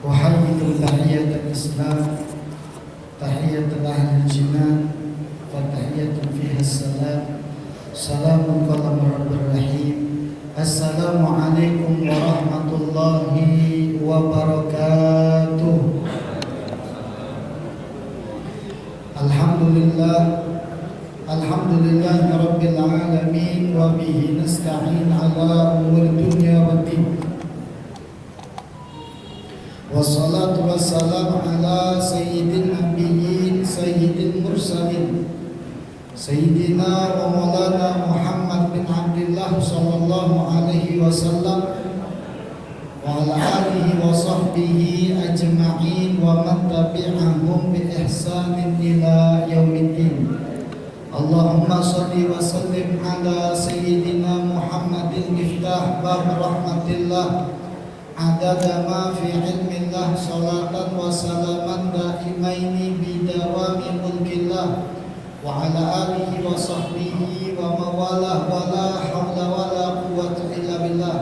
أحييكم تحية الإسلام تحية أهل الجنان وتحية فيها السلام سلام قال رب الرحيم السلام عليكم ورحمة الله وبركاته. Alhamdulillah Rabbil Alamin wa bihi nasta'in ala umur dunya wa din. Wassalatu wassalamu ala sayyidin nabiyyin sayyidil mursalin sayyidina wa maulana Muhammad bin Abdullah sallallahu alaihi wasallam wa ala alihi wa sahbihi ajma'in wa man tabi'ahum bi ihsanin ila yaumiddin. Allahumma salli wa sallim ala sayyidina Muhammadin miftah bab rahmatillah adada ma fi ilmillah salatan wa salaman daimaini bidawami mulkillah wa ala alihi wa sahbihi wa mawalah wa la hawla wa la quwwata illa billah.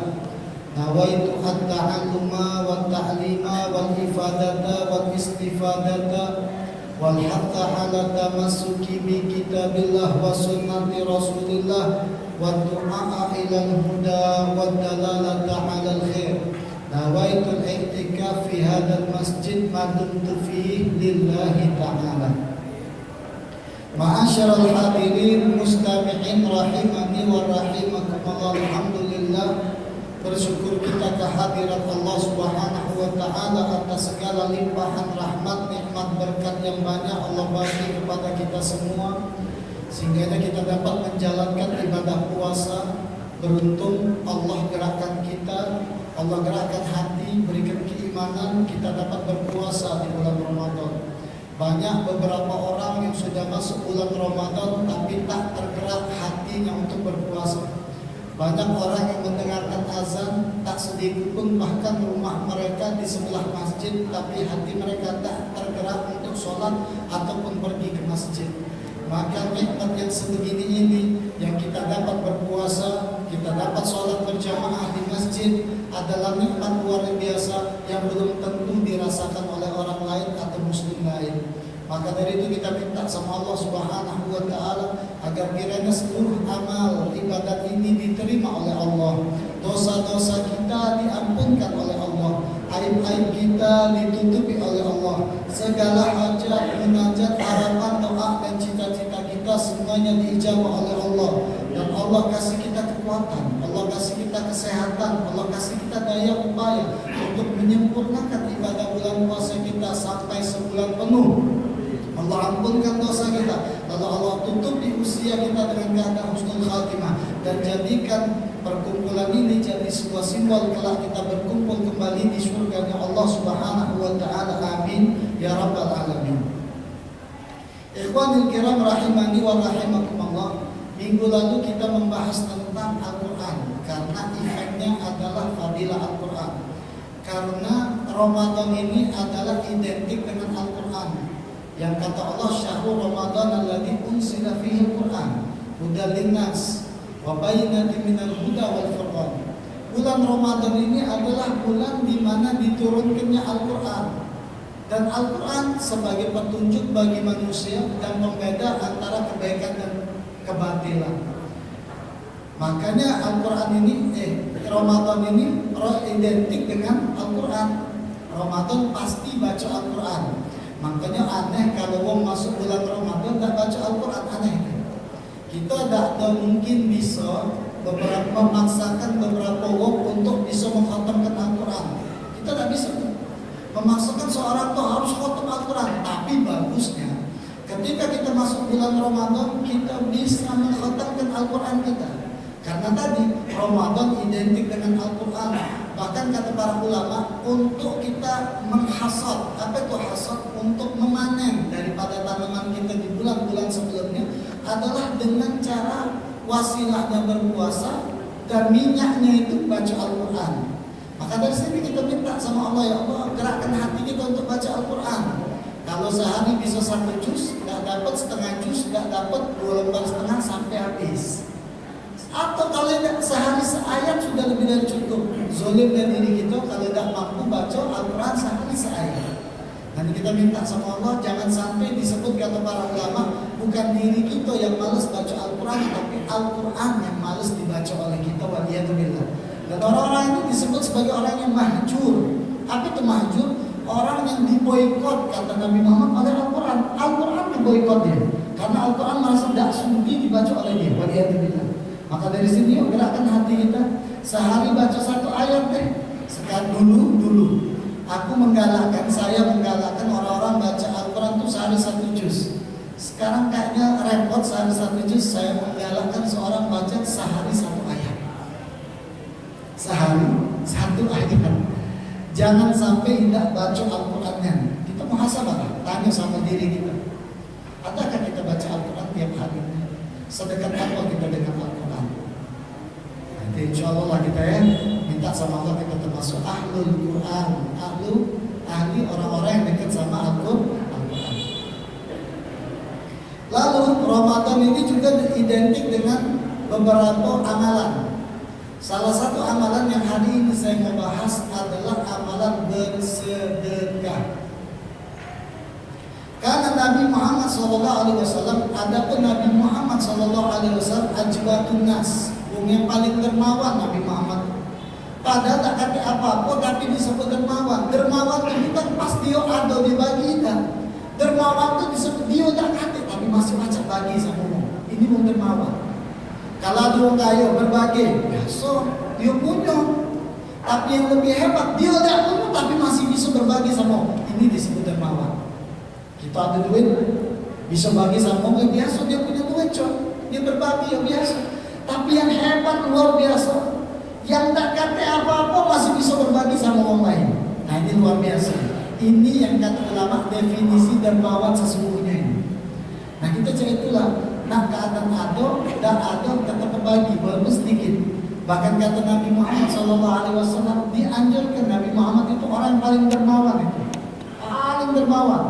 Nawaitu at-ta'alluma wa ta'lima wal ifadata wal istifadata wal hatta ala tamassuki bi kitabillah wa sunnati rasulillah wa du'a ila al-huda wa dalalata ala al-khair. Nawaitu al-i'tikaf fi hadzal masjid ma dumtu fihi lillahi ta'ala. Ma'asyiral hadirin mustami'in rahimani wa rahimakumullah. Alhamdulillah, bersyukur kita kehadirat Allah Subhanahu wa taala atas segala limpahan rahmat, nikmat, berkat yang banyak Allah bagi kepada kita semua, sehingga kita dapat menjalankan ibadah puasa. Beruntung Allah gerakkan kita, Allah gerakkan hati, berikan keimanan, kita dapat berpuasa di bulan Ramadan. Banyak beberapa orang yang sudah masuk bulan Ramadan tapi tak tergerak hatinya untuk berpuasa. Banyak orang yang mendengarkan azan tak sedikit pun, bahkan rumah mereka di sebelah masjid, tapi hati mereka tak tergerak untuk sholat ataupun pergi ke masjid. Maka nikmat yang sebegini ini, yang kita dapat berpuasa, kita dapat sholat berjamaah di masjid, adalah nikmat luar biasa yang belum tentu dirasakan oleh orang lain atau muslim lain. Maka dari itu kita minta sama Allah Subhanahu wa taala agar kiranya seluruh amal ibadat ini diterima oleh Allah, dosa-dosa kita diampunkan oleh Allah, aib-aib kita ditutupi oleh Allah, segala hajat, munajat, harapan, doa dan cita-cita kita semuanya diijabah oleh Allah, dan Allah kasih kita kekuatan, Allah kasih kita kesehatan, Allah kasih kita daya upaya untuk menyempurnakan ibadah bulan puasa kita sampai sebulan penuh. Allah ampunkan dosa kita, lalu Allah tutup di usia kita dengan keadaan husnul khatimah, dan jadikan perkumpulan ini jadi sebuah simbol kelak kita berkumpul kembali di surganya Allah Subhanahu wa taala. Amin ya rabbal alamin. Ikhwanil kiram rahimani wa rahimakumullah. Minggu lalu kita membahas tentang Al-Qur'an, karena efeknya adalah fadilah Al-Qur'an. Karena Ramadan ini adalah identik dengan Al-Qur'an. Yang kata Allah, syahrul Ramadan alladzi unzila fihi al-Qur'an hudan linnas wa bayyinatin minal huda wal furqan. Bulan Ramadan ini adalah bulan di mana diturunkannya Al-Qur'an, dan Al-Qur'an sebagai petunjuk bagi manusia dan pembeda antara kebaikan dan kebatilan. Makanya Al-Qur'an ini Ramadan ini identik dengan Al-Qur'an. Ramadan pasti baca Al-Qur'an. Makanya aneh kalau wong masuk bulan Ramadan tak baca Al-Quran, aneh. Kita tak mungkin bisa memaksakan beberapa wong untuk bisa mengkhatamkan Al-Quran. Kita tak bisa memaksakan seorang tuh harus khatam Al-Quran. Tapi bagusnya ketika kita masuk bulan Ramadan, kita bisa mengkhatamkan Al-Quran kita. Karena tadi Ramadan identik dengan Al-Quran. Bahkan kata para ulama, untuk kita menghasad, apa itu hasad? Untuk memanen daripada tanaman kita di bulan-bulan sebelumnya adalah dengan cara wasilahnya berpuasa dan minyaknya itu baca Al-Quran. Maka dari sini kita minta sama Allah, ya Allah, gerakkan hati kita untuk baca Al-Quran. Kalau sehari bisa 1 juz, tidak dapat setengah juz, tidak dapat 2 lembar setengah sampai habis. Atau kalau tidak sehari seayat sudah lebih dari cukup. Zolim dan diri kita kalau tidak mampu baca Al-Quran sehari Nanti kita minta sama Allah jangan sampai disebut kata para ulama bukan diri kita yang malas baca Al-Quran, tapi Al-Quran yang malas dibaca oleh kita. Waliyadzubillah. Dan orang-orang itu disebut sebagai orang yang mahjur. Apa itu mahjur? Orang yang diboikot kata Nabi Muhammad oleh Al-Quran. Al-Quran diboikot dia karena Al-Quran merasa tidak sudi dibaca oleh dia. Waliyadzubillah. Maka dari sini gerakkan hati kita, sehari baca satu ayat deh. Sekarang dulu aku saya menggalakkan orang-orang baca Al-Quran itu sehari satu juz. Sekarang kayaknya repot sehari satu juz. Saya menggalakkan seorang baca sehari satu ayat. Sehari satu ayat. Jangan sampai tidak baca Al-Qurannya. Kita muhasabah, tanya sama diri kita. Adakah kita baca Al-Quran tiap hari? Sedekat apa kita dengan Al-Quran? Nanti insya Allah kita ya minta sama Allah kita termasuk ahlul Quran, ahli orang-orang yang dekat sama Al-Quran. Lalu Ramadan ini juga identik dengan beberapa amalan. Salah satu amalan yang hari ini saya mau bahas adalah amalan bersedekah. Karena Nabi Muhammad SAW, adapun Nabi Muhammad SAW ajwatun nas, yang paling dermawan Nabi Muhammad. Padahal tak kata apa-apa tapi disebut dermawan. Dermawan itu bukan pas dia ada di bagi kita. Dermawan itu disebut dia tak kata tapi masih macam bagi sama orang. Ini mau dermawan. Kalau ada orang kaya berbagi, biasa dia punya. Tapi yang lebih hebat dia tak punya tapi masih bisa berbagi sama orang. Ini disebut dermawan. Kita ada duit bisa bagi sama orang, biasa dia punya duit coy. Dia berbagi ya biasa. Tapi yang hebat luar biasa, yang tak kata apa-apa masih bisa berbagi sama orang lain. Nah ini luar biasa. Ini yang kata ulama definisi dermawan sesungguhnya ini. Nah kita ceritalah, nak keadaan ada, dan ada tetap berbagi walaupun sedikit. Bahkan kata Nabi Muhammad SAW dianjurkan, Nabi Muhammad itu orang yang paling dermawan itu, paling dermawan.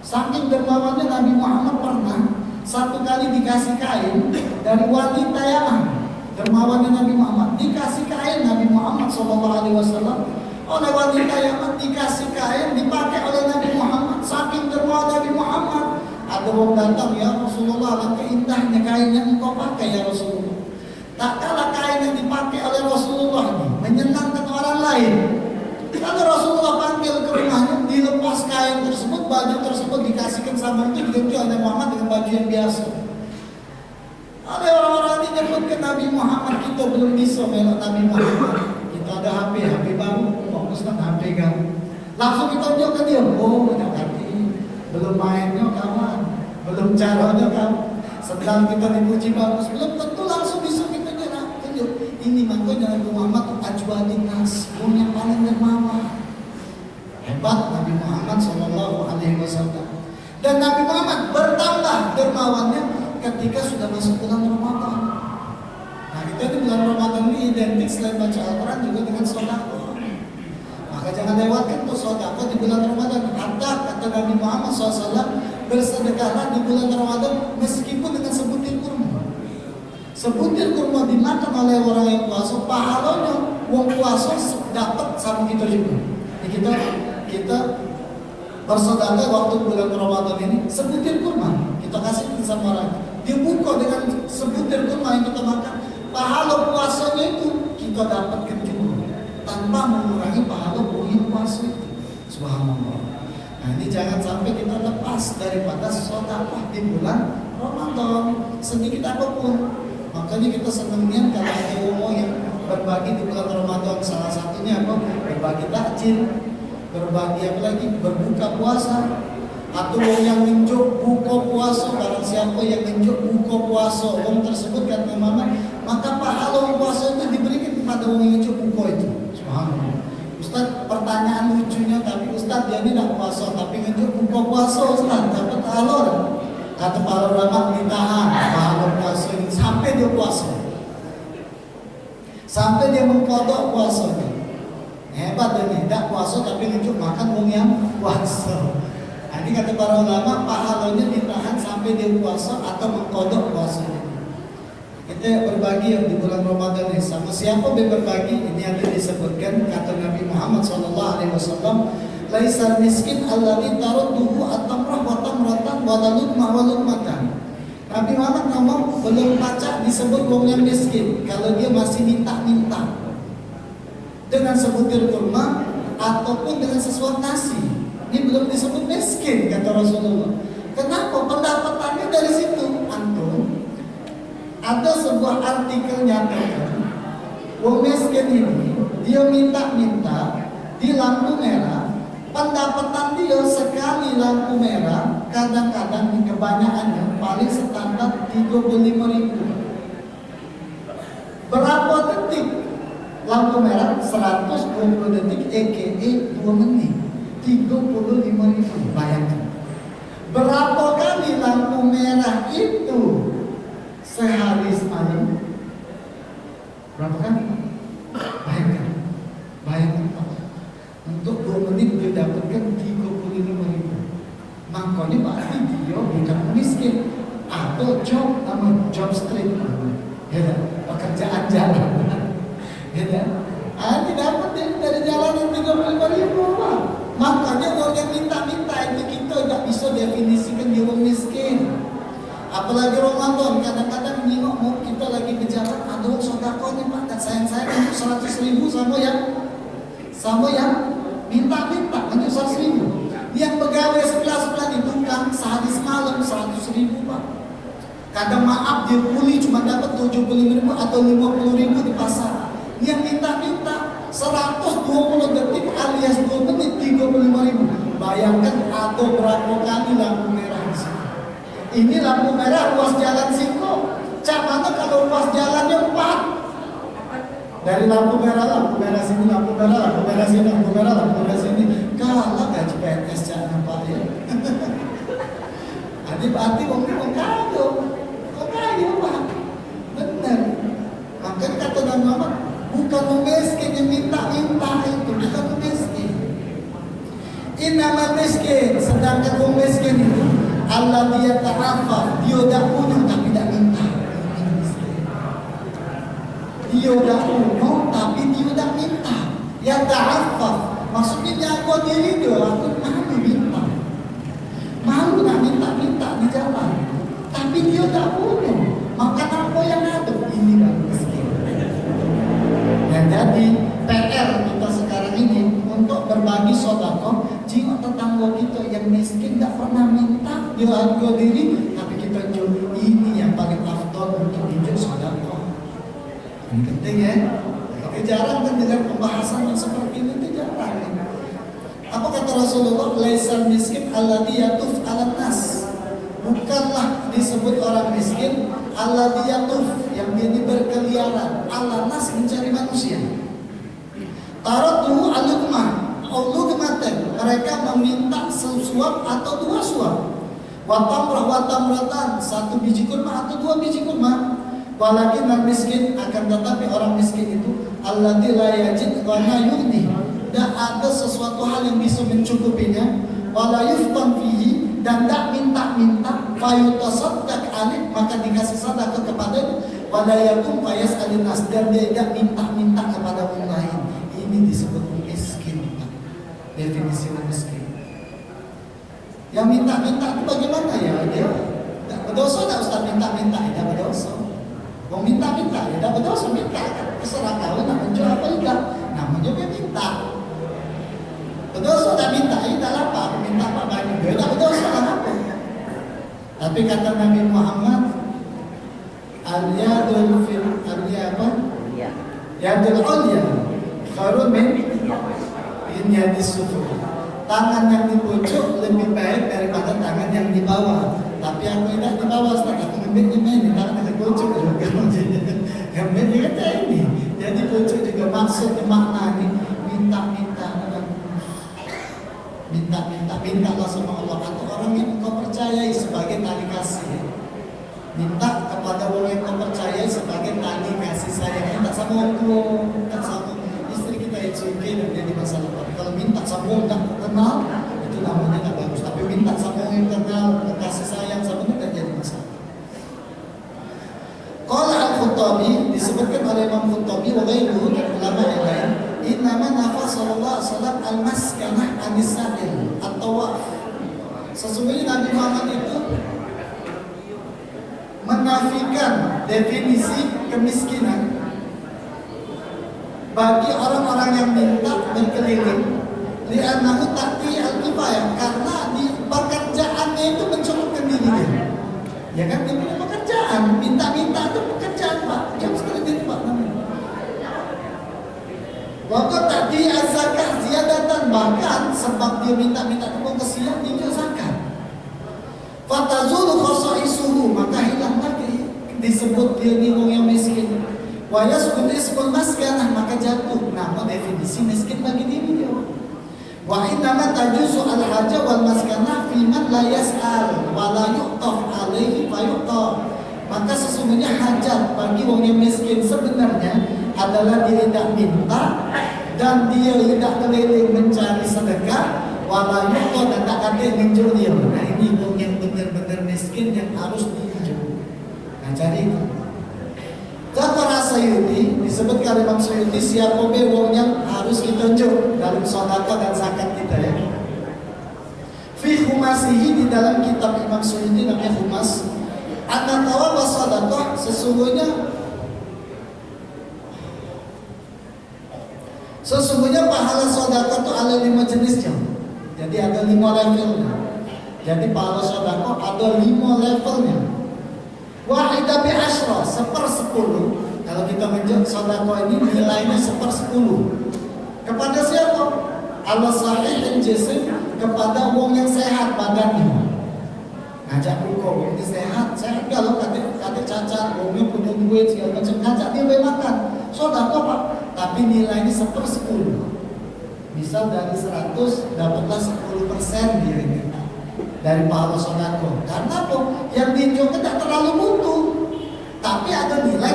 Saking dermawannya Nabi Muhammad pernah satu kali dikasih kain dari wanita Yaman. Dermawannya Nabi Muhammad dikasih kain Nabi Muhammad SAW oleh wanita Yaman, dikasih kain dipakai oleh Nabi Muhammad. Saking dermawan Nabi Muhammad, ada orang datang, ya Rasulullah, alangkah indahnya kain yang engkau pakai ya Rasulullah. Tak kalah kain yang dipakai oleh Rasulullah ini menyenangkan orang lain. Lalu Rasulullah panggil ke rumahnya, dilepas kain tersebut, baju tersebut dikasihkan sama itu, diganti oleh Muhammad dengan baju yang biasa. Ada orang-orang ini nyebut ke Nabi Muhammad, kita belum bisa melok Nabi Muhammad. Kita ada HP baru, oh Ustaz HP kan. Langsung kita tunjuk ke dia, oh udah ganti, belum mainnya kawan, belum caranya kawan. Sedang kita dipuji bagus, belum tentu langsung bisa kita tunjuk. Ini makanya Nabi Muhammad ajwadin nas, yang paling dermawan. Hebat Nabi Muhammad SAW. Dan Nabi Muhammad bertambah dermawannya ketika sudah masuk bulan Ramadan. Nah kita di bulan Ramadan ini identik selain baca Al-Quran juga dengan sedekah. Maka jangan lewatkan tuh sedekah di bulan Ramadan. Hatta kata Nabi Muhammad SAW, bersedekahlah di bulan Ramadan meskipun dengan sebutir kurma. Sebutir kurma dimakan oleh orang yang puasa, pahalanya wong puasa dapat sama kita juga. Jadi kita bersedekah waktu bulan Ramadan ini sebutir kurma kita kasih sama orang. Dia buka dengan sebutir kurma yang kita makan, pahala puasanya itu kita dapatkan juga tanpa mengurangi pahala bulan puasa itu. Subhanallah. Nah ini jangan sampai kita lepas daripada sedekah di bulan Ramadan sedikit apapun. Makanya kita senangnya kalau ada umum yang berbagi di bulan Ramadan, salah satunya apa? Berbagi takjil, berbagi apa lagi? Berbuka puasa. Atau yang menunjuk buka puasa, barang siapa yang menunjuk buka puasa, orang tersebut kata Mama, maka pahala puasa itu diberikan kepada orang yang menunjuk buka itu. Subhanallah. Ustaz, pertanyaan lucunya, tapi Ustaz dia ini tidak puasa, tapi menunjuk buka puasa Ustaz, dapat pahala. Kata para ulama ditahan pahala puasa ini sampai dia puasa, sampai dia mengkodok puasanya. Hebat ini, tidak puasa tapi menunjuk makan orang yang puasa. Ini kata para ulama pahalanya ditahan sampai dia puasa atau mengkodok puasanya. Kita berbagi yang di bulan Ramadan ini sama siapa berbagi ini ada disebutkan kata Nabi Muhammad SAW, laisal miskin alladzi tarudduhu at-tamrah wa tamratan wa lukmah wa lukmatan. Nabi Muhammad ngomong belum baca disebut wong yang miskin kalau dia masih minta-minta dengan sebutir kurma ataupun dengan sesuap nasi. Ini belum disebut miskin kata Rasulullah. Kenapa? Pendapatannya dari situ. Antum ada sebuah artikel nyatakan wong miskin ini dia minta-minta di lampu merah. Pendapatan dia sekali lampu merah kadang-kadang di kebanyakannya paling standar 35.000. Berapa detik lampu merah? 120 detik EKE 2 menit 35.000. Bayangkan berapa kali lampu merah itu sehari semalam? Berapa kali? Bayangkan untuk 2 menit dia dapatkan 35.000. Makanya berarti dia bukan miskin atau job street, ya, pekerjaan jalan, ya. Dia dapat dari jalan yang 35.000, Pak. Makanya orang yang minta-minta itu kita tidak bisa definisikan dia orang miskin. Apalagi Ramadan, kadang-kadang nengok mau kita lagi berjalan, ada orang sodako nih Pak, dan sayang-sayang untuk 100.000 sama yang minta-minta untuk 100.000. Yang pegawai sebelah di tukang sehari semalam 100.000 Pak. Kadang maaf dia kuli cuma dapat 75.000 atau 50.000 di pasar. Yang minta-minta 120 detik alias 2 menit 35.000. Bayangkan ada berapa kali lampu merah di sini. Ini lampu merah ruas jalan Singko. Cak mana kalau ruas jalannya 4. Dari lampu merah sini, lampu merah sini. Kalah gaji PNS jangan Pak ya. Berarti wong kaya Pak. Benar. Makanya kata Nabi Muhammad, bukan miskin yang minta-minta itu, bukan miskin. Innamal miskin, sedangkan wong miskin itu Allah dia ta'afaf, dia dah punya tapi tidak minta. Dia dah punya tapi dia tidak minta. Ya ta'afaf, maksudnya jago diri dia, aku malu minta. Malu nak minta-minta di jalan. Tapi dia tak punya. Maka apa yang ada? Ini kan miskin. Dan jadi PR kita sekarang ini untuk berbagi sedekah. Jika tetangga kita yang miskin tak pernah minta, dia harga diri, tapi kita jual ini yang paling afdal untuk hidup sedekah. Ini penting ya. Kita jarang mendengar pembahasan yang seperti ini, jarang. Apa kata Rasulullah? Laisal miskin alladhi yatuf 'alan nas. Bukanlah disebut orang miskin alladhi yatuf, yang dia berkeliaran 'alan nas, mencari manusia. Taratuhu al-lukmah, al-lukmatan, mereka meminta sesuap atau 2 suap. Wa tamrah wa tamratan, 1 biji kurma atau 2 biji kurma. Walakin miskin, akan tetapi orang miskin itu alladzi la yajid wa la yughni, tidak ada sesuatu hal yang bisa mencukupinya, wala yuftan fihi, dan tak minta-minta, fayutasaddaq alih, maka dikasih sedekah kepadanya, wala yakum fayas'alin nas, dan dia tidak minta-minta kepada orang lain. Ini disebut miskin. Definisi miskin. Yang minta-minta itu bagaimana ya? Dia tidak berdosa, tidak Ustaz minta-minta, tidak berdosa. Mau minta-minta, ya tidak berdosa, minta, terserah kau nak menjual apa enggak, namanya dia minta. Berdosa tak minta, ini tak lapar, minta apa banyak, dia tak berdosa tak apa. Tapi kata Nabi Muhammad, al-yadul fil al-yaba, yadul ulya khairun min yadis sufur. Tangan yang di pojok lebih baik daripada tangan yang di bawah. Tapi aku tidak di bawah, aku ngambilnya ini, tangan yang di pojok juga. Ngambilnya kata ini. Jadi pojok juga maksudnya makna ini minta-minta. Mintalah sama Allah atau orang yang kau percayai sebagai tali kasih. Minta kepada orang yang kau percayai sebagai tali kasih sayang. Minta sama orang tua, minta sama istri kita yang suka dan jadi masalah. Kalau minta sama orang tak kenal, itu namanya tak bagus. Tapi minta sama orang yang kenal, kasih sayang sama itu tak jadi masalah. Qala al-Khattabi, disebutkan oleh Imam Khattabi wa ghairuhu dan ulama yang lain, innama nafa sallallahu alaihi wasallam al-maskanah anis sa'il atau waf. Sesungguhnya Nabi Muhammad itu menafikan definisi kemiskinan bagi orang-orang yang minta berkeliling, li'annahu ta'ti al-kifayah, karena di pekerjaannya itu mencukupkan dirinya. Ya kan, dia punya pekerjaan, minta-minta itu pekerjaan Pak, jam sekali itu Pak namanya. Waktu tadi az-zakah ziyadatan, bahkan sebab dia minta-minta uang kesian dia zakat. Fatazulu khasa'isuhu, maka hilang lagi disebut dia ni wong yang miskin. Wa yasqut ismul maskanah, maka jatuh nama definisi miskin bagi diri dia. Wa innama tajuzu al-haja wal maskanah fi man la yas'al wa la yuqtaf alaihi fa yuqtaf. Maka sesungguhnya hajat bagi wong yang miskin sebenarnya adalah dia tidak minta dan dia tidak keliling mencari sedekah, wala yuqtaf, dan tak ada yang menjual dia. Nah ini wong yang benar-benar miskin yang harus dijual. Nah cari itu. Kata Sayuti, disebutkan Imam Sayuti, siapa wong yang harus ditunjuk dalam sedekah dan zakat kita ya. Fi khumasihi, di dalam kitab Imam Sayuti namanya Khumas, anna thawab sedekah, sesungguhnya pahala sedekah itu ada 5 jenisnya. Jadi ada 5 levelnya. Jadi pahala sedekah ada 5 levelnya. Wahidah bi asyra, 1/10. Kalau kita menjual sedekah ini nilainya 1/10. Kepada siapa? Allah sahih jisim, kepada wong yang sehat badannya. Ngajak buka wong yang sehat kalau kata cacat, wongnya punya duit segala macam, ngajak dia makan. Sedekah Pak, tapi nilainya 1/10. Misal dari 100 dapatlah 10% dia ini dari pahala sedekah. Karena apa? Yang dijual tidak terlalu butuh, tapi ada nilai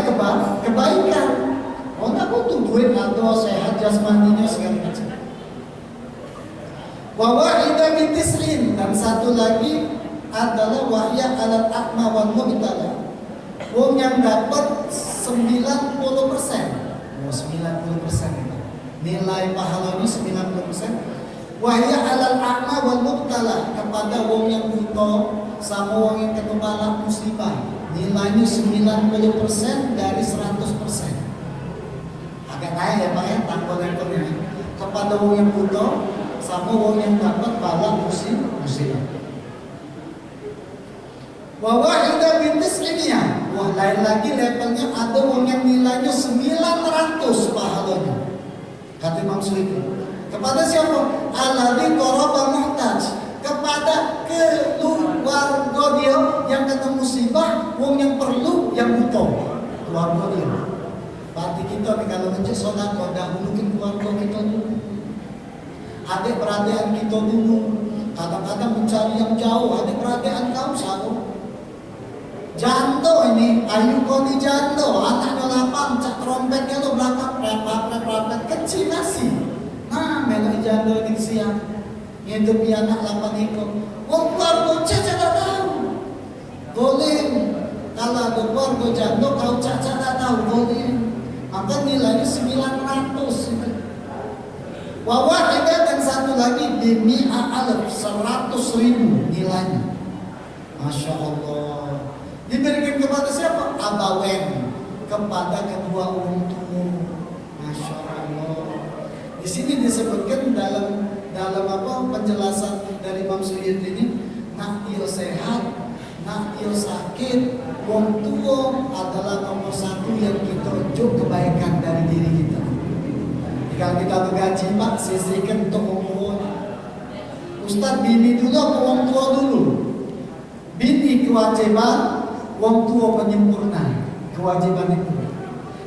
kebaikan. Oh nggak butuh duit atau sehat jasmaninya segala macam. Wa wahidah bi tis'in, dan satu lagi adalah wahya alat akma wal mubtala. Wong yang dapat 90%. Oh 90% itu. Nilai pahalanya 90%. Wahya alal a'ma wal mubtala, kepada wong yang buta sama wong yang kena bala musibah. Nilainya 90% dari 100%. Agak naik ya Pak ya, tanpa levelnya. Kepada wong yang buta sama wong yang dapat bala musibah. Wa wahidah bintis ilmiah. Wah lain lagi levelnya, ada wong yang nilainya 900 pahalanya. Kata Imam Suyuti. Kepada siapa? Alladzi qaraba muhtaj, kepada keluarga dia yang kena musibah, wong yang perlu, yang butuh, keluarga dia. Berarti kita nih kalau menjadi sedekah dahulukan keluarga kita dulu, adik-beradik kita dulu. Kadang-kadang mencari yang jauh, adik-beradik kau satu janto ini, ayu kau di janto, anaknya 8, cak trompetnya lo belakang, prepet kecil nasi. Nah, melok jando ini siang, hidup anak 8 ekor. Wong keluarga caca tak tahu. Boleh, kalau ada keluarga jando kau caca tak tahu boleh. Maka nilainya 900. Wawahidah, dan satu lagi bimi'a alaf, 100.000 nilainya. Masya Allah. Diberikan kepada siapa? Abawen, kepada kedua orang tua. Masya Allah. Di sini disebutkan dalam penjelasan dari Imam Suyuti ini, nak dia sehat, nak dia sakit, wong tua adalah nomor 1 yang kita unjuk kebaikan dari diri kita. Kalau kita bergaji Pak, sisihkan untuk wong tua. Ustaz, bini dulu apa wong tua dulu? Bini kewajiban, wong tua penyempurna kewajiban itu.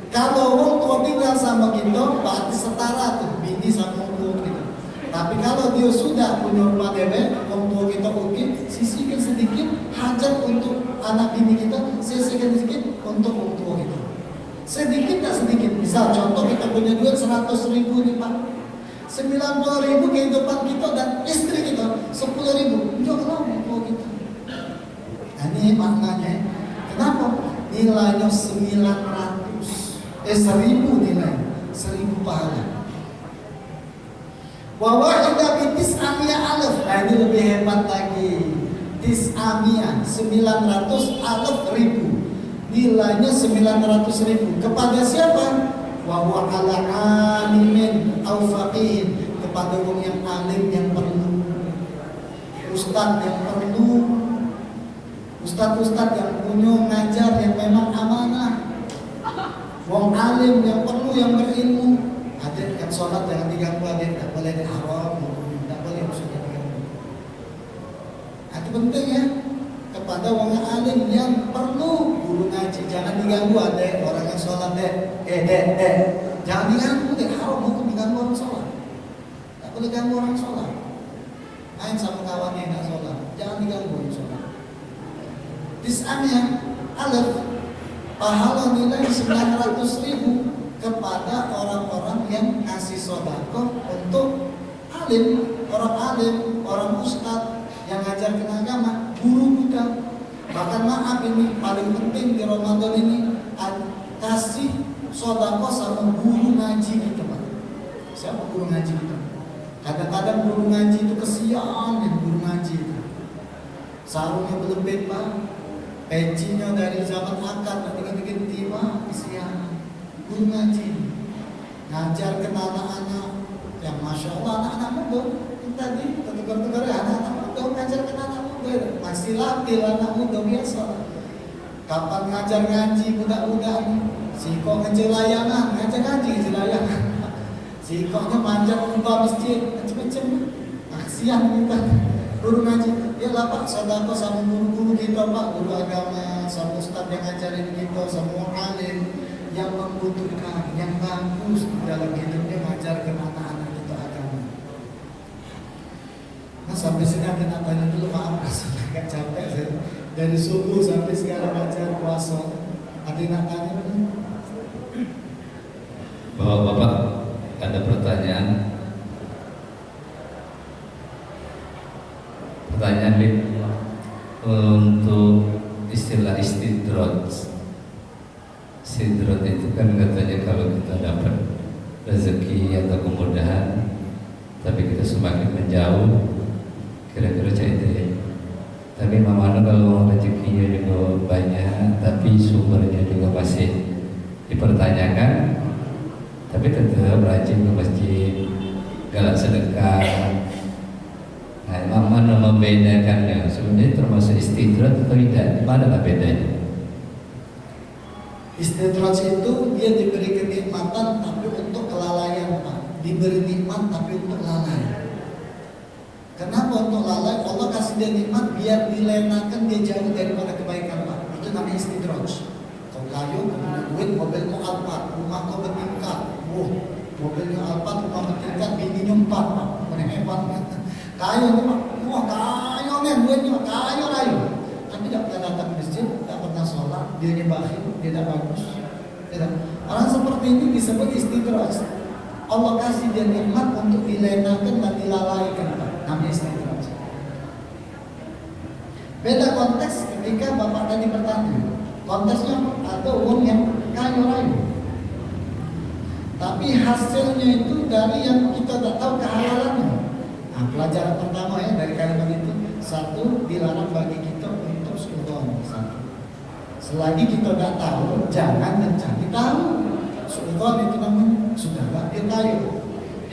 Kalau wong tua tinggal sama kita, berarti setara tuh bini sama wong tua kita. Tapi kalau dia sudah punya rumah dewe, wong tua kita oke, sisihkan sedikit hajat untuk anak bini kita, sisihkan sedikit untuk wong tua kita. Sedikit tak sedikit. Misal contoh kita punya duit 100.000 nih Pak, 90.000 kehidupan kita dan istri kita 10.000, jual wong tua kita. Nah, ini maknanya. Kenapa? Nilainya 1.000 nilai, 1.000 pahala. Wa wahidah bi tis'a Nah ini lebih hebat lagi. Tis'amiyah 900 alaf ribu, nilainya 900 ribu. Kepada siapa? Wa huwa ala alimin au faqihin, kepada orang yang alim yang perlu, ustadz yang perlu, ustadz yang punya ngajar yang memang amanah, wong alim yang perlu, yang berilmu. Ada yang sholat jangan diganggu, ada yang tidak boleh haram, tidak boleh maksudnya diganggu. Itu penting ya, kepada wong alim yang perlu, guru ngaji jangan diganggu. Ada orang yang sholat jangan diganggu, haram hukum mengganggu orang sholat. Tak boleh ganggu orang sholat. Main sama kawannya yang tak sholat, jangan diganggu orang sholat. Tis'amnya alaf, pahala nilai 900 ribu kepada orang-orang yang ngasih sedekah untuk alim, orang alim, orang ustadz yang ngajarkan agama, guru kita. Bahkan maaf, ini paling penting di Ramadan ini, kasih sedekah sama guru ngaji kita, Pak. Siapa guru ngaji kita? Kadang-kadang guru ngaji itu kesian, guru ngaji itu sarungnya berlebih, Pak, pecinya dari zaman akad dan ganti-ganti, Pak, kesian. Guru ngaji ngajarkan anak-anak yang masya Allah, anak-anak muda yang tadi tegur-tegur anak-anak muda, ngajarkan anak muda masih labil, anak muda biasa. Kapan ngajar ngaji budak-budak nih? Si kok ngejelayangan, ngajar ngaji ngejelayangan. Si koknya manjat ubah masjid, macam-macam. Kasihan kita guru ngaji. Ya lah Pak, sedekah sama guru-guru kita, Pak, guru agama, sama ustaz yang ngajarin kita, sama alim yang membutuhkan, yang bagus dalam hidupnya, mengajarkan anak-anak kita agama. Nah sampai sini ada tanya dulu, maaf agak capek saya. Dari subuh sampai sekarang ngajar puasa. Ada yang tanya dulu? Bapak-bapak, ada pertanyaan. Pertanyaan untuk istilah istidroj. Istidroj itu kan katanya kalau kita dapat rezeki atau kemudahan, tapi kita semakin menjauh, kira-kira itu ya. Tapi mana kalau rezekinya juga banyak, tapi sumbernya juga masih dipertanyakan, tapi tetap rajin ke masjid, galak sedekah. Nah, mana membedakannya? Sebenarnya termasuk istidroj atau tidak? Mana bedanya? Istidroj itu dia diberi kenikmatan tapi untuk kelalaian, Pak. Diberi nikmat tapi untuk lalai. Kenapa untuk lalai? Allah kasih dia nikmat biar dilenakan dia jauh daripada kebaikan, Pak. Itu namanya istidroj. Kau kayu, kau punya duit, mobil kau Alphard, rumah kau bertingkat. Mobilnya Alphard, rumah bertingkat, bininya 4, Pak. Mana hebat, Pak. Kayu nih, Pak. Wah, kayu nih, duitnya, kayu. Tapi tidak pernah datang ke masjid, tidak pernah sholat, dia bakhil, dia tidak bagus. Tidak. Orang seperti ini disebut istidroj. Allah kasih dia nikmat untuk dilenakan dan dilalaikan, Pak. Namanya istidroj. Beda konteks ketika Bapak tadi bertanya. Konteksnya ada uang yang kayu rayu, tapi hasilnya itu dari yang kita tidak tahu kehalalannya. Nah, pelajaran pertama ya dari kalimat itu, satu, dilarang bagi kita untuk suudzon. Satu, selagi kita tidak tahu, jangan mencari tahu. Suudzon itu namanya, sudahlah dia kayu.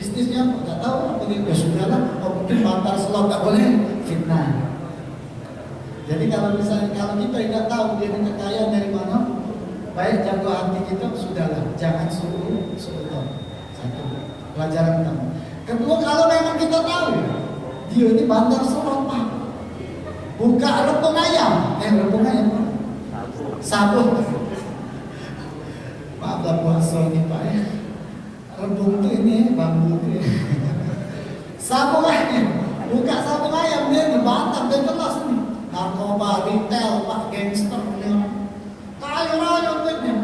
Bisnisnya tidak tahu apa dia, ya sudahlah. Oh mungkin mantar selot, tak boleh fitnah. Jadi kalau misalnya kalau kita tidak tahu dia kekayaan dari mana, baik jago hati kita, sudahlah, jangan suudzon. Satu, pelajaran pertama. Kedua, kalau memang kita tahu dia ini bandar selot, Pak, buka rebung ayam, rebung ayam, sabun. Maaflah puasa ini, Pak ya. Rebung itu ini bambu itu. Sabung ayam, buka sabung ayam, dia dibantah, dia jelas nih. Narkoba, retail, Pak, gangster, kayu raya duitnya.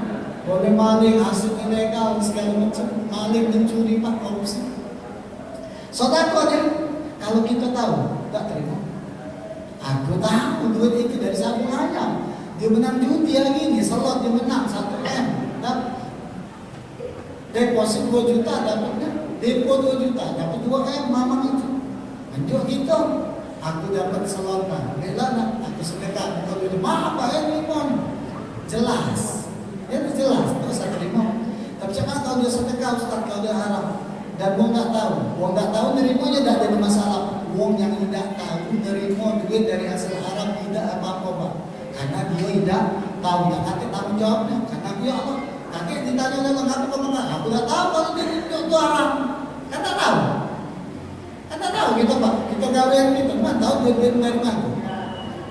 Boleh maling, hasil ilegal, segala macam, maling, mencuri, Pak, korupsi. Sedekah deh, kalau kita tahu, tak terima. Aku tahu duit itu dari sabung ayam. Dia menang judi lagi nih, slot dia menang 1M. Deposit 2 juta dapatnya, depo 2 juta, dapat 2M mamang itu. Juga gitu, aku dapat selonang, belana, aku sedekah, kalau itu maaf Pak limon, jelas, ya jelas, itu saya terima. Tapi cuman kalau dia sedekah Ustaz, kalau dia haram, dan wong nggak tahu nerimanya tidak ada masalah. Wong yang tidak tahu nerima duit dari hasil haram tidak apa-apa Pak, karena dia tidak tahu, tidak kakek tanggung jawabnya, karena aku ya Allah, kakek ditanya oleh ngaku kemana, aku tidak tahu kalau dia itu haram, kan tak tahu. Anda tahu kita Pak, kita gawean kita, mana tahu duit-duit dari mana?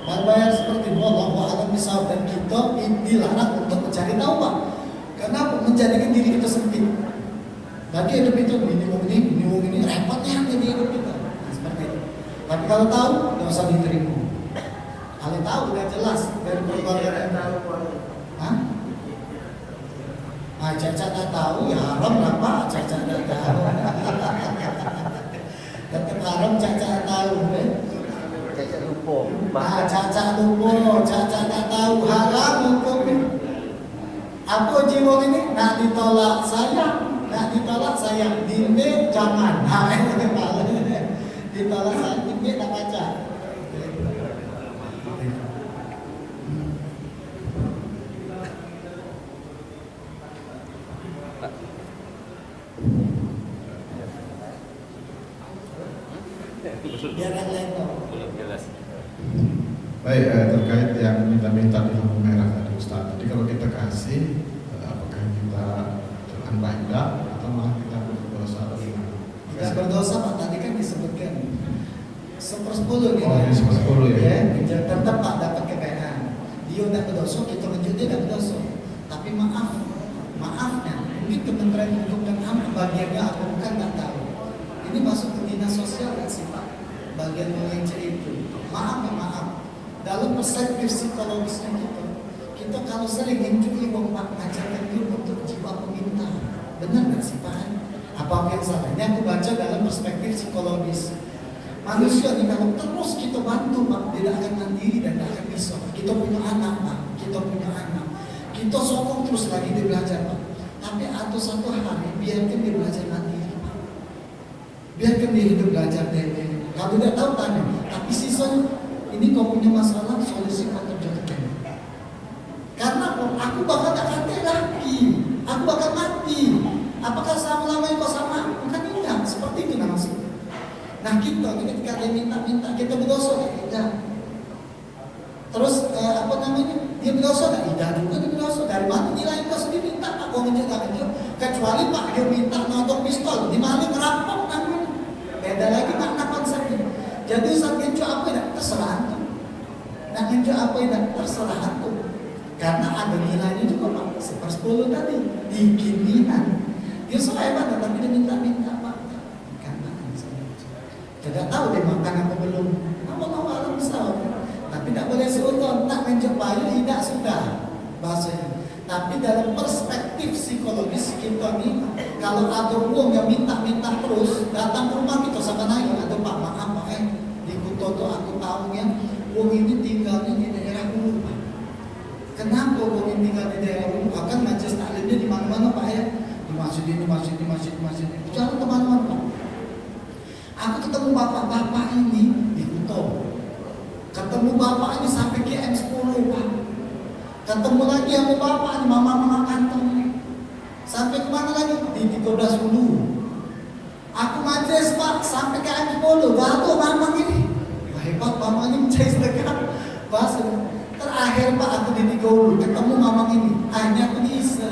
Bayar seperti itu, Allah alam misal, dan kita dilarang untuk mencari tahu Pak. Kenapa? Menjadikan diri kita sempit. Bagi hidup itu minimum ini repotnya jadi hidup kita. Nah, seperti itu. Tapi kalau tahu, nggak usah diterima. Kalau tahu udah jelas dari keluarga yang tahu. Hah? Ah, Caca tak tahu ya haram lah Pak, Caca tak tahu. Tetap haram Caca tahu. Caca lupa. Ah, Caca lupa, Caca tak tahu haram hukum. Apa jiwa ini? Nak ditolak sayang, nak ditolak sayang, dinde jangan. Nah, ditolak sayang, dinde tak baca. Biar yang lain tahu. Belum jelas. Baik, terkait yang minta-minta di lampu merah tadi Ustaz. Jadi kalau kita kasih, apakah kita terlambat tidak atau malah kita berdosa atau gimana? Tidak berdosa Pak, tadi kan disebutkan 1/10 nih. Oh, ya, 1/10 ya. Ya, tetap Pak dapat kekayaan. Dia tidak berdosa, kita menjadi tidak berdosa. Tapi maafnya, mungkin Kementerian Hukum dan HAM bagiannya apa bukan nggak tahu. Ini masuk ke dinas sosial nggak sih Pak? Bagian mengecek itu. Maaf. Dalam perspektif psikologisnya kita kalau sering mencuri uang Pak, ajarkan dia untuk jiwa peminta. Benar nggak sih Pak? Apa yang salahnya? Aku baca dalam perspektif psikologis. Manusia ini kalau terus kita bantu Pak, dia akan mandiri dan tidak akan bisa. Kita punya anak Pak, kita sokong terus lagi dia belajar Pak. Tapi atau satu hari biarkan dia belajar mandiri Pak. Biarkan dia hidup belajar diri. Kalau tidak tahu tanya, tapi sisanya ini kau punya masalah, solusi kau terjadikan. Karena aku bakal tak kate lagi, aku bakal mati. Apakah selama-lamanya kau sama aku? Kan tidak, seperti itu maksudnya. Nah kita ketika dia minta, kita berdosa tidak. Terus dia berdosa tidak juga dia berdosa. Dari mana nilai kau sendiri minta? Aku menjaga itu. Kecuali Pak dia minta nodok pistol, dimaling merampok namanya. Beda lagi makna konsepnya. Jadi saat ngejo apa ya terserah antum. Nah ngejo apa ya terserah antum. Karena ada nilainya juga Pak. 1/10 tadi dikinian. Dia soalnya tapi dia minta Pak. Karena tidak tahu dia makan apa belum. Tahu alam besar. Tapi tidak boleh seutuh. Tak ngejo payu tidak sudah bahasanya. Tapi dalam perspektif psikologis kita nih, kalau ada uang yang minta terus datang ke rumah kita sama naik, ada Pak maaf Pak di Kuto tuh aku tahunya uang ini tinggalnya di daerah Hulu Pak. Kenapa uang ini tinggal di daerah Hulu? Akan majelis taklimnya di mana-mana Pak ya, di masjid ini, jangan kemana-mana Pak. Aku ketemu bapak-bapak ini di Kuto, ketemu bapak ini sampai KM 10 Pak. Ketemu lagi sama bapak, mama kantong. Sampai kemana lagi? Di 13 Hulu. Aku majelis Pak, sampai ke M10. Gaduh mamang ini. Wah hebat mamang ini mencari sedekah. Bahasa. Terakhir Pak aku di 3 Hulu, ketemu mamang ini. Akhirnya aku diisi.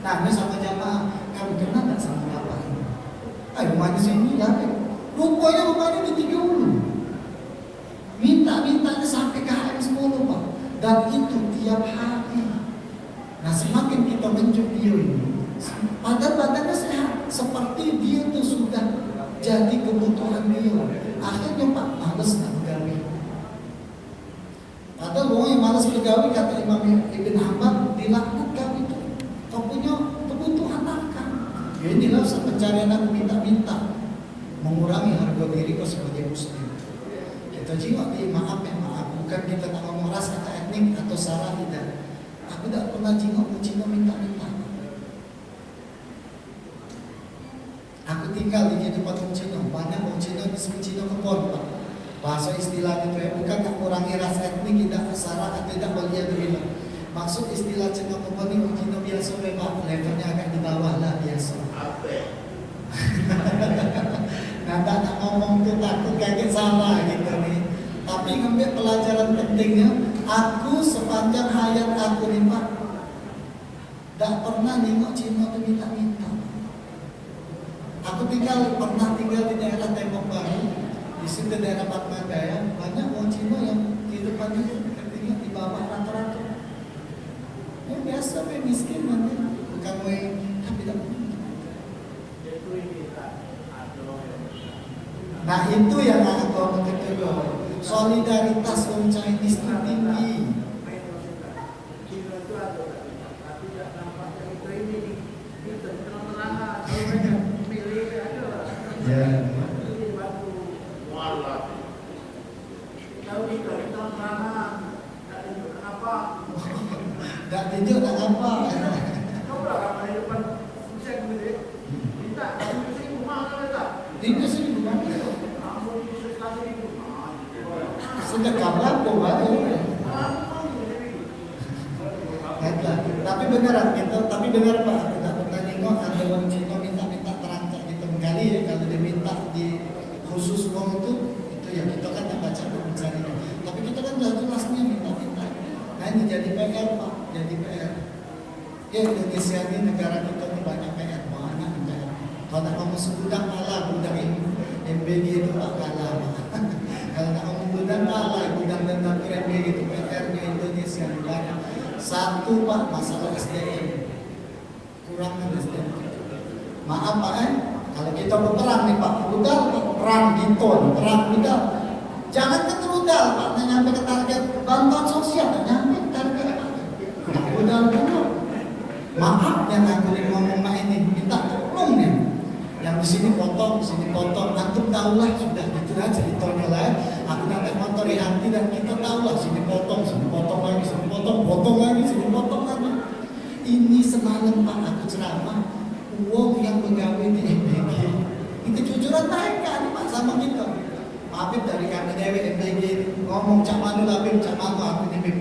Nanya sama jamaah, kamu kenal gak sama bapak ini? Ayo rumahnya sini lah. Rupanya rumahnya di 3 Hulu. Minta-mintanya sampai ke M10 Pak. Dan itu tiap hari. Nah semakin kita menjadi dia ini, badannya sehat, seperti dia itu sudah jadi kebutuhan dia. Akhirnya Pak males nak bergawi. Padahal orang yang malas bergawi kata Imam Ibn Hanbal dilaknatkan itu. Kau punya kebutuhan makan. Ya inilah pencarian aku minta-minta, mengurangi harga diri kau sebagai muslim. Kita jiwa maaf. Bukan kita tak ngomong ras atau etnik atau sara tidak. Aku tidak pernah Cina minta-minta. Aku tinggal di tempat orang Cina, banyak orang Cina di Cina kebon Pak. Bahasa istilahnya itu ya, bukan mengurangi ras etnik, tidak sara atau tidak waliyadzubillah. Maksud istilah Cina kebon ini Cina biasa Pak, levelnya agak di bawah lah biasa. Nah, tak ngomong tuh takut kaget salah gitu nih. Tapi ngambil pelajaran pentingnya, aku sepanjang hayat aku nih Pak, tak pernah nengok Cina tuh minta-minta. Aku pernah tinggal di daerah Tembok Baru, di situ daerah Padmadaya, banyak orang Cina yang kehidupannya artinya di bawah rata-rata. Ya biasa, miskin nanti, bukan tapi tidak. Nah itu yang aku mau kedua, solidaritas orang Chinese itu tinggi. Ya. Gak tunjuk tak apa. Ini sih bukan. Sedekah berapa baru? Tapi beneran gitu, tapi bener Pak, kita pernah nengok ada orang Cina minta terancak gitu kali ya, kalau dia minta di khusus uang itu ya kita kan yang baca dan mencari. Tapi kita kan udah jelasnya minta. Nah ini jadi PR Pak, jadi PR. Ya Indonesia ini negara kita ini banyak PR, banyak PR. Kalau nak ngomong sebudak kalah, budak ini MBG itu Pak kalah. Kalau nak ngomong budak kalah, budak dan dapur MBG itu PR-nya Indonesia banyak. Satu Pak, masalah SDM, kurang SDM. Maaf Pak kalau kita berperang nih Pak, rudal Pak, perang gitu, perang rudal. Jangan ke rudal Pak, nggak nyampe ke target bantuan sosial, nggak nyampe ke target Pak. Rudal dulu. Maaf yang aku ngomong ini, minta tolong nih. Yang di sini potong, antum tahulah sudah gitu aja ceritanya lah. Aku nanti motor hati dan kita tahulah sini potong lagi, sini potong lagi. Ini semalam Pak aku ceramah, uang yang pegawai di MBG, ini kejujuran mereka nih Pak sama kita. Habib dari kami Dewi MBG ngomong cak manu Habib, cak manu aku nih.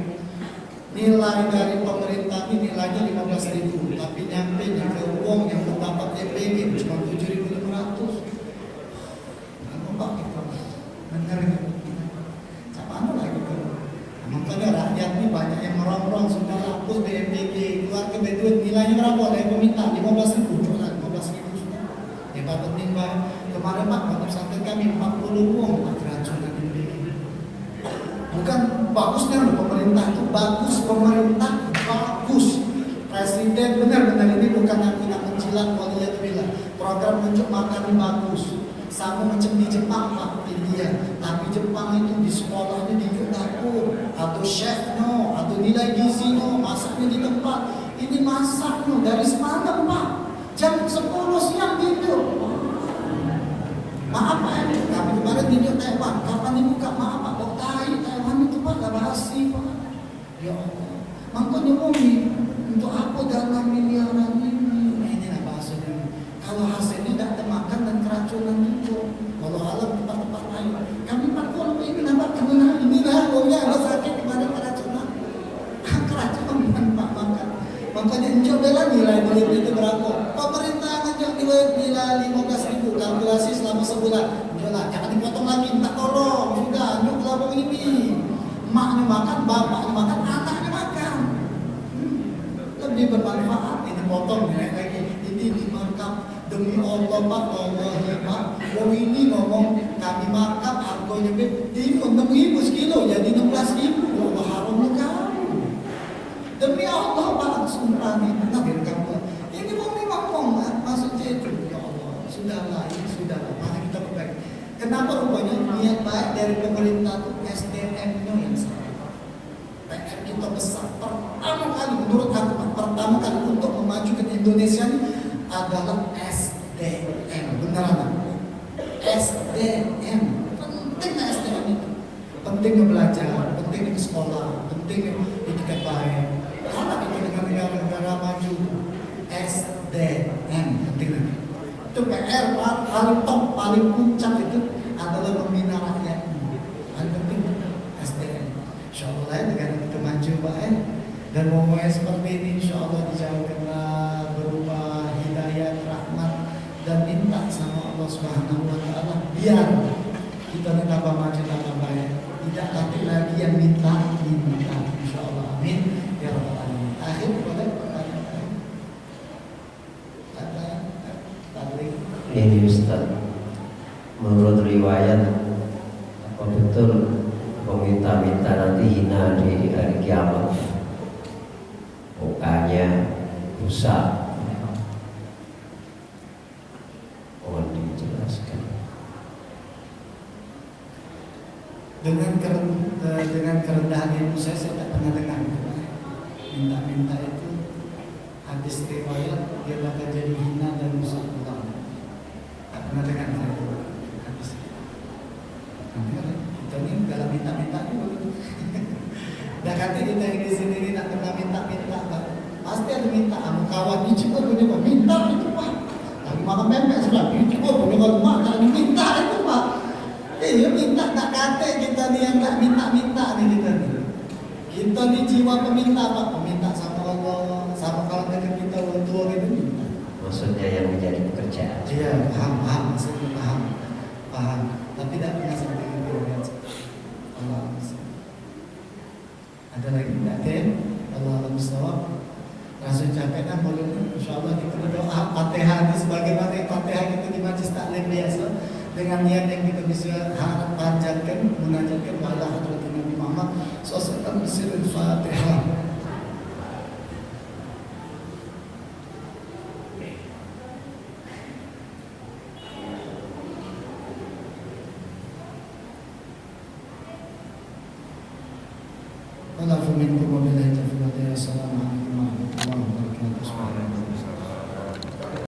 Nilai dari pemerintah ini nilainya 15.000, tapi nyampe ke uang yang terdapat MBG cuma 7.500. Apa Pak gitu? Benar gitu. Cak manu lagi gitu. Makanya rakyat ini banyak yang merong-rong sudah hapus BMBG, keluar ke duit nilainya berapa? Ada yang meminta 15.000, cuma 15.000 sudah. Ya Pak penting Pak, kemarin Pak pesantren kami 40 uang Pak keracunan BMBG. Bukan bagusnya loh pemerintah itu, bagus pemerintah, bagus. Presiden benar-benar ini bukan aku nak mencilat waliyadzubillah. Program unjuk makan ini bagus. Sama macam di Jepang Pak, India. Tapi Jepang itu di sekolahnya di dapur, atau chef no, atau nilai gizi no, masaknya di tempat. Ini masak no dari semalam Pak, jam 10 siang gitu. Maaf Pak, kami kemarin tunjuk Taiwan, kapan dibuka? Maaf Pak, kok Taiwan itu Pak gak basi Pak. Ya Allah, makanya Umi, untuk apa dana miliaran ini? Nah ini lah bahasanya. Kalau hasilnya tidak termakan dan keracunan itu, kalau alam tempat-tempat lain, kami Pak kalau ini nampak kemana? Ini lah, uangnya ada sakit kemarin keracunan. Keracunan Pak makan. Makanya cobalah nilai duit itu berapa? Pemerintah ngajak nilai 15.000, kalkulasi selama sebulan. Jangan, jangan dipotong lagi, minta tolong. Sudah, nyok labung ini. Maknya makan, bapaknya makan, anaknya makan. Lebih bermanfaat. Ini potong nilai lagi. Ini dimarkup demi Allah Pak, Allah ya Pak. Wong ini ngomong kami markup harganya di 6.000 sekilo jadi 16.000. Allah haramnya kamu. Demi Allah Pak, sumpah nih, benar kamu. Ini mau ngomong, maksudnya itu ya Allah, sudahlah, ini sudahlah, mari kita perbaiki. Kenapa rupanya niat baik dari pemerintah itu SDM-nya yang salah. PR kita besar. Pertama kali menurut aku, pertama kali untuk memajukan Indonesia ini adalah SDM. Beneran? SDM. Pentingnya SDM itu. Pentingnya belajar, pentingnya ke sekolah, pentingnya etikat baik. Karena itu dengan negara-negara maju, SDM penting. Itu PR paling top, paling puncak itu adalah pembinaan Dan momen seperti ini insya Allah dijauhkanlah berupa hidayah, rahmat, dan minta sama Allah Subhanahu Wa Taala biar kita tambah maju tambah baik. Tidak nanti lagi yang minta insya Allah. Amin ya rabbal alamin. Akhir boleh pertanyaan. Ini Ustaz, menurut riwayat apa betul meminta-minta nanti hina di hari kiamat, mukanya rusak? Mohon dijelaskan. Dengan kerendahan ilmu saya tidak pernah dengar minta-minta itu hadis riwayat dia bakal jadi hina dan rusak ulama. Tak pernah dengar saya hadis. Nanti kita ini dalam minta-minta juga. Dah kata kita di sini ini nak pernah minta-minta, pasti ada minta. Kamu kawan ni cukup punya minta itu pak. Tapi makan pempek sudah cukup punya rumah kalau minta itu pak. Dia minta tak kata kita ni yang tak minta-minta ni kita ni. Kita ni jiwa peminta pak, peminta sama Allah, sama kalau dekat kita orang tua kita minta. Maksudnya yang menjadi pekerjaan. Iya, paham, maksudnya paham. Tapi tidak pernah sampai itu. Allah ada lagi tidak ada? Allah Alhamdulillah. Rasa capek kan boleh. InsyaAllah kita berdoa Fatihah ini sebagaimana Fatihah kita di majlis taklim biasa. Dengan niat yang kita bisa harap panjatkan, munajatkan kepada Hadrat Nabi Muhammad SAW. Bismillahirrahmanirrahim. Walafu minkum wa billahi taufiq. Assalamualaikum.